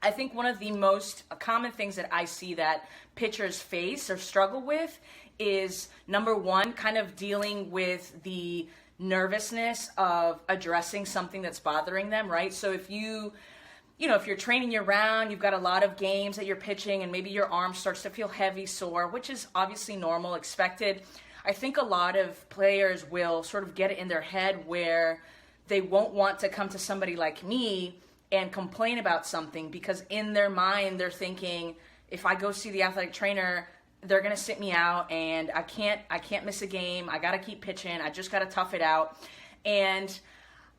I think one of the most common things that I see that pitchers face or struggle with is, number one, kind of dealing with the nervousness of addressing something that's bothering them, right? So if if you're training year round, you've got a lot of games that you're pitching and maybe your arm starts to feel heavy, sore, which is obviously normal, expected. I think a lot of players will sort of get it in their head where they won't want to come to somebody like me and complain about something, because in their mind they're thinking, if I go see the athletic trainer, they're gonna sit me out and I can't miss a game. I gotta keep pitching. I just gotta tough it out. And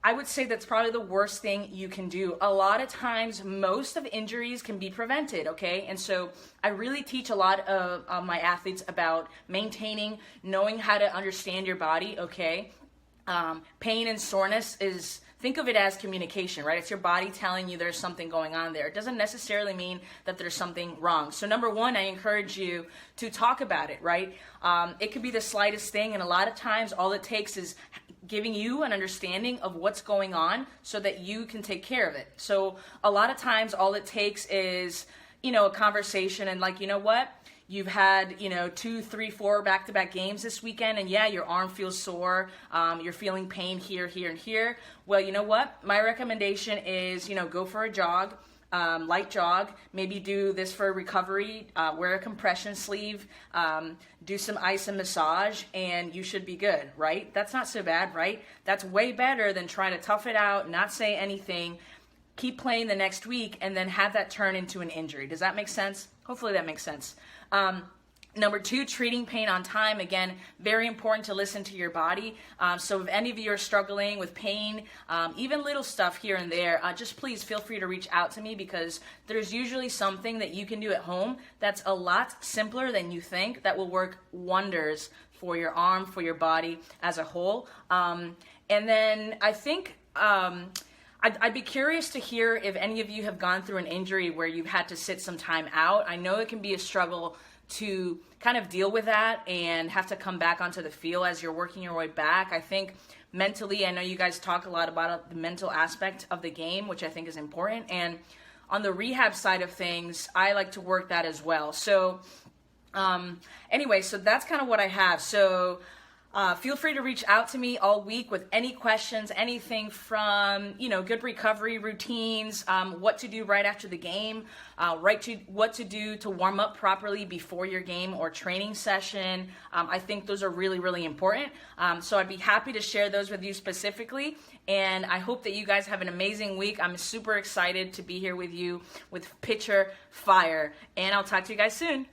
I would say that's probably the worst thing you can do. A lot of times, most of injuries can be prevented, okay? And so I really teach a lot of my athletes about maintaining, knowing how to understand your body, okay? Pain and soreness is, think of it as communication, right? It's your body telling you there's something going on there. It doesn't necessarily mean that there's something wrong. So number one, I encourage you to talk about it, right? It could be the slightest thing, and a lot of times all it takes is giving you an understanding of what's going on so that you can take care of it. So a lot of times all it takes is, a conversation and like, you know what? You've had, 2, 3, 4 back-to-back games this weekend, and yeah, your arm feels sore. You're feeling pain here, here, and here. Well, you know what? My recommendation is, go for a jog, light jog. Maybe do this for recovery. Wear a compression sleeve. Do some ice and massage, and you should be good, right? That's not so bad, right? That's way better than trying to tough it out, not say anything, keep playing the next week, and then have that turn into an injury. Does that make sense? Hopefully that makes sense. Number two, treating pain on time. Again, very important to listen to your body. So if any of you are struggling with pain, even little stuff here and there, just please feel free to reach out to me, because there's usually something that you can do at home that's a lot simpler than you think that will work wonders for your arm, for your body as a whole. And then I think I'd be curious to hear if any of you have gone through an injury where you've had to sit some time out. I know it can be a struggle to kind of deal with that and have to come back onto the field as you're working your way back. I think mentally, I know you guys talk a lot about the mental aspect of the game, which I think is important. And on the rehab side of things, I like to work that as well. So anyway, so that's kind of what I have. So feel free to reach out to me all week with any questions, anything from, good recovery routines, what to do right after the game, what to do to warm up properly before your game or training session. I think those are really, really important. So I'd be happy to share those with you specifically. And I hope that you guys have an amazing week. I'm super excited to be here with you with Pitcher Fire. And I'll talk to you guys soon.